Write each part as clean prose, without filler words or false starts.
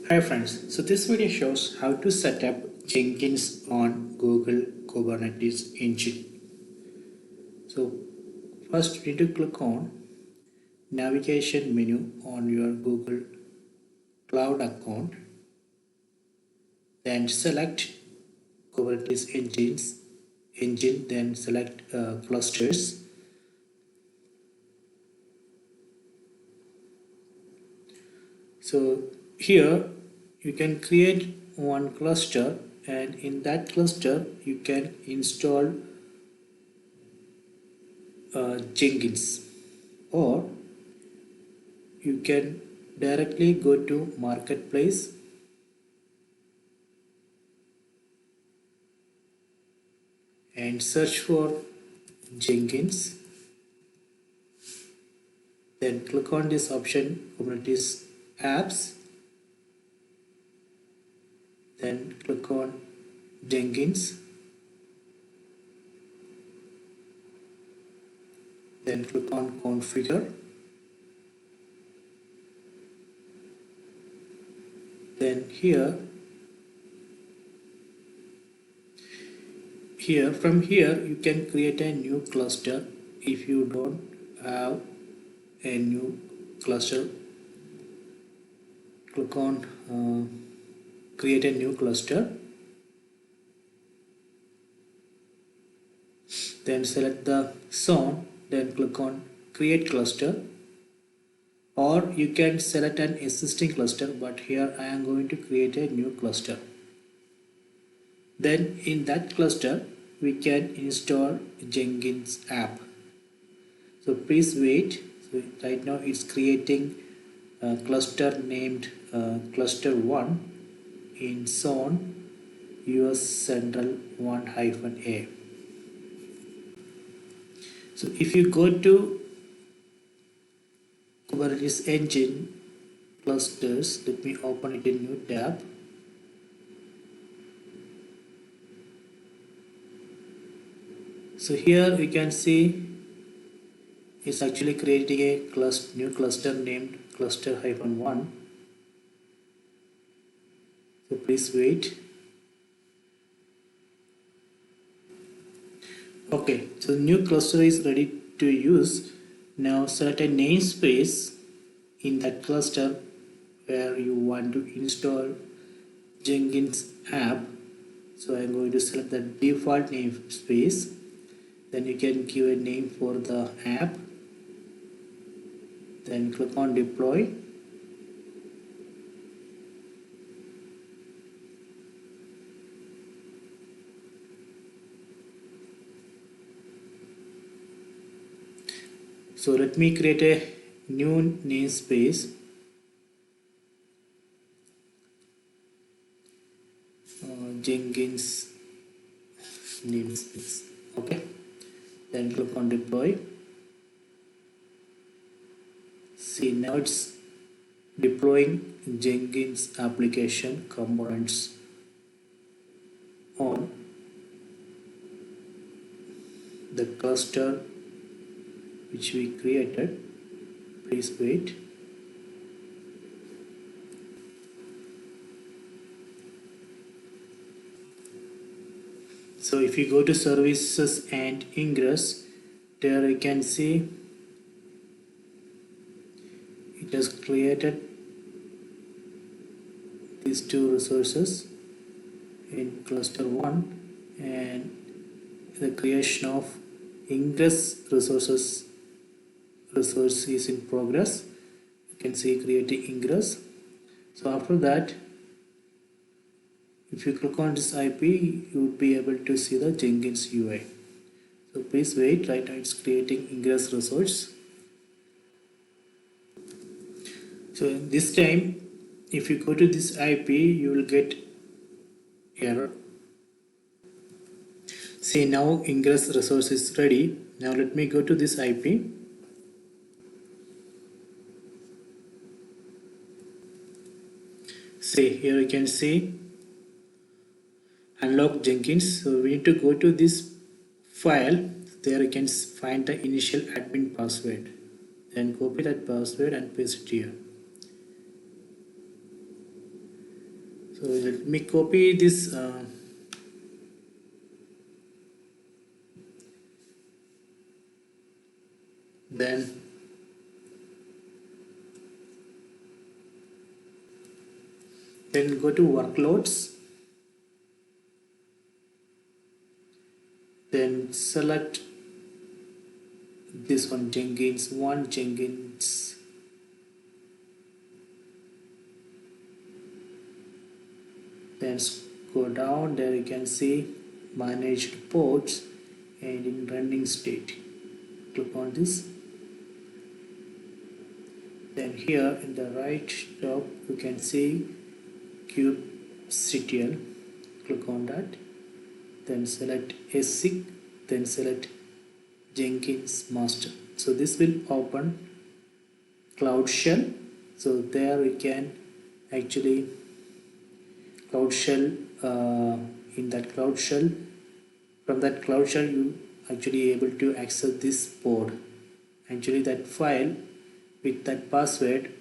Hi friends, so this video shows how to set up Jenkins on Google Kubernetes engine. So first you need to click on navigation menu on your Google Cloud account, then select Kubernetes engine, then select clusters. So here you can create one cluster, and in that cluster you can install Jenkins, or you can directly go to marketplace and search for Jenkins, then click on this option Kubernetes apps, then click on Jenkins, then click on configure, then here from here you can create a new cluster. If you don't have a new cluster, click on create a new cluster, then select the zone, then click on create cluster, or you can select an existing cluster, but here I am going to create a new cluster. Then in that cluster we can install Jenkins app. So please wait. So right now it's creating a cluster named cluster 1 in zone US Central 1-A. So if you go to Kubernetes engine clusters, let me open it in new tab. So here you can see it's actually creating a new cluster named cluster-1. So please wait. Okay, so the new cluster is ready to use. Now select a namespace in that cluster where you want to install Jenkins app. So I'm going to select the default namespace. Then you can give a name for the app. Then click on deploy. So let me create a new namespace. Jenkins namespace. Okay. Then click on deploy. See, now it's deploying Jenkins application components on the cluster which we created. Please wait. So if you go to services and ingress, there you can see it has created these two resources in cluster 1, and the creation of ingress resource is in progress. You can see creating ingress. So after that, if you click on this IP, you would be able to see the Jenkins UI. So please wait. Right now it's creating ingress resource. So this time, if you go to this IP, you will get error. See, now ingress resource is ready. Now let me go to this IP. See, here you can see unlock Jenkins. So we need to go to this file. There you can find the initial admin password. Then copy that password and paste it here. So let me copy this then go to workloads, then select this one, Jenkins, then go down. There you can see managed ports and in running state, click on this. Then here in the right top you can see kubectl, click on that, then select async, then select Jenkins master. So this will open Cloud Shell. So there we can actually Cloud Shell, in that Cloud Shell, from that Cloud Shell you actually able to access this pod. Actually that file with that password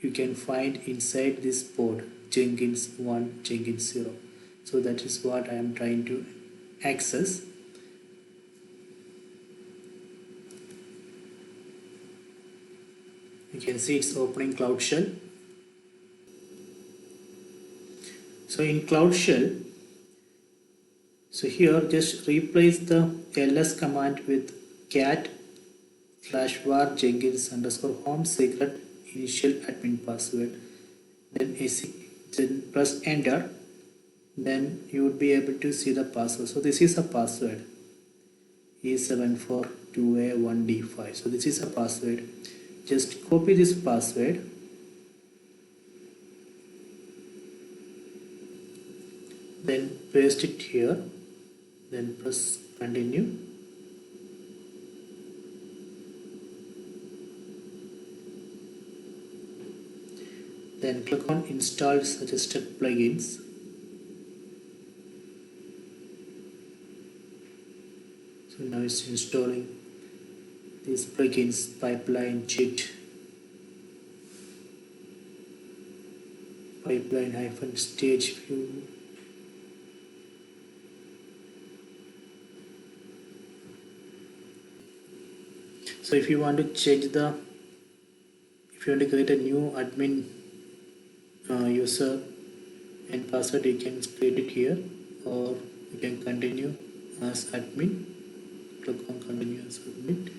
you can find inside this pod, Jenkins 1, Jenkins 0. So that is what I am trying to access. You can see it's opening Cloud Shell. So in Cloud Shell, so here just replace the ls command with cat /var Jenkins _ home secret initial admin password, then then press enter, then you would be able to see the password. So this is a password, E742A1D5. so this is a password. Just copy this password, then paste it here, then press continue. Then click on install suggested plugins. So now it's installing these plugins: pipeline, JIT, pipeline - stage view. So if you want to change the, if you want to create a new admin user and password, you can create it here, or you can continue as admin. Click on continue as admin,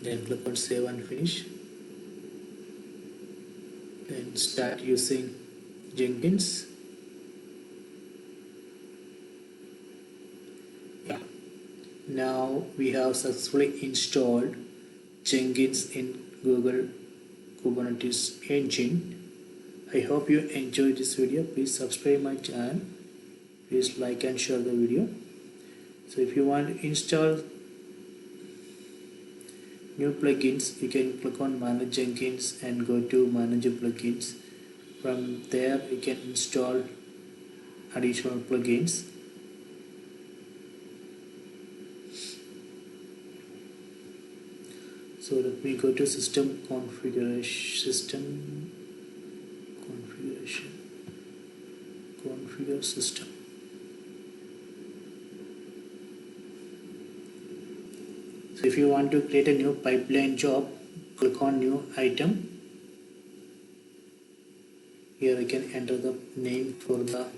then click on save and finish, then start using Jenkins. Yeah, now we have successfully installed Jenkins in Google Kubernetes engine. I hope you enjoyed this video. Please subscribe my channel. Please like and share the video. So if you want to install new plugins, you can click on manage Jenkins and go to manage plugins. From there you can install additional plugins. So let me go to system configuration, configure system. So if you want to create a new pipeline job, click on new item. Here I can enter the name for the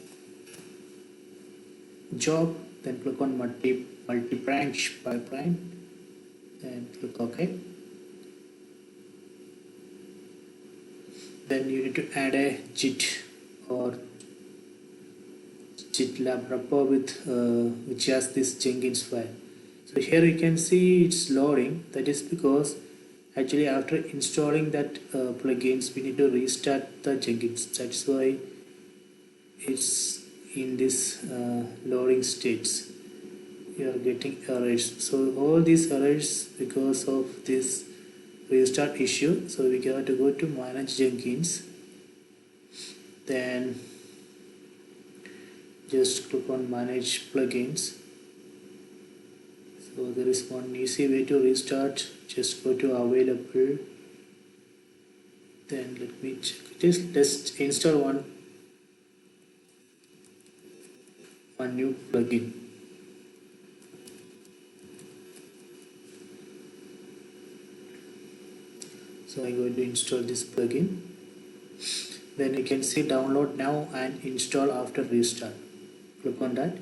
job, then click on multi-branch pipeline, then click OK. Then you need to add a JIT or GitLab repo with which has this Jenkins file. So here you can see it's loading. That is because actually after installing that plugins we need to restart the Jenkins. That's why it's in this loading states. You are getting errors. So all these errors because of this restart issue. So we got to go to manage Jenkins, then just click on manage plugins. So there is one easy way to restart. Just go to available, Then let me check this. Let's install one new plugin. So I'm going to install this plugin. Then you can see download now and install after restart. Click on that.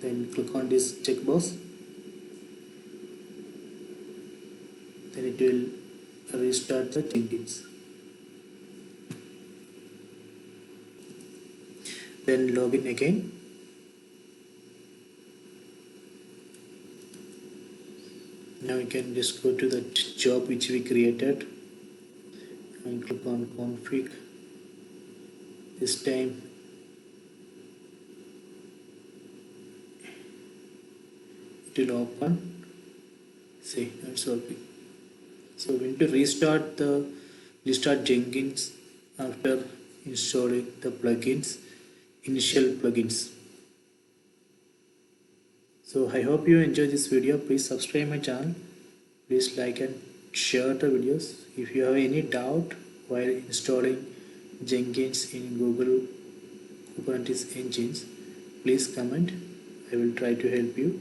Then click on this checkbox. Then it will restart the Jenkins. Then login again. Now you can just go to the job which we created and click on config. This time it will open. See, it's working. So we need to restart Jenkins after installing the initial plugins. So I hope you enjoy this video. Please subscribe my channel. Please like and share the videos. If you have any doubt while installing Jenkins in Google Kubernetes engines, please comment. I will try to help you.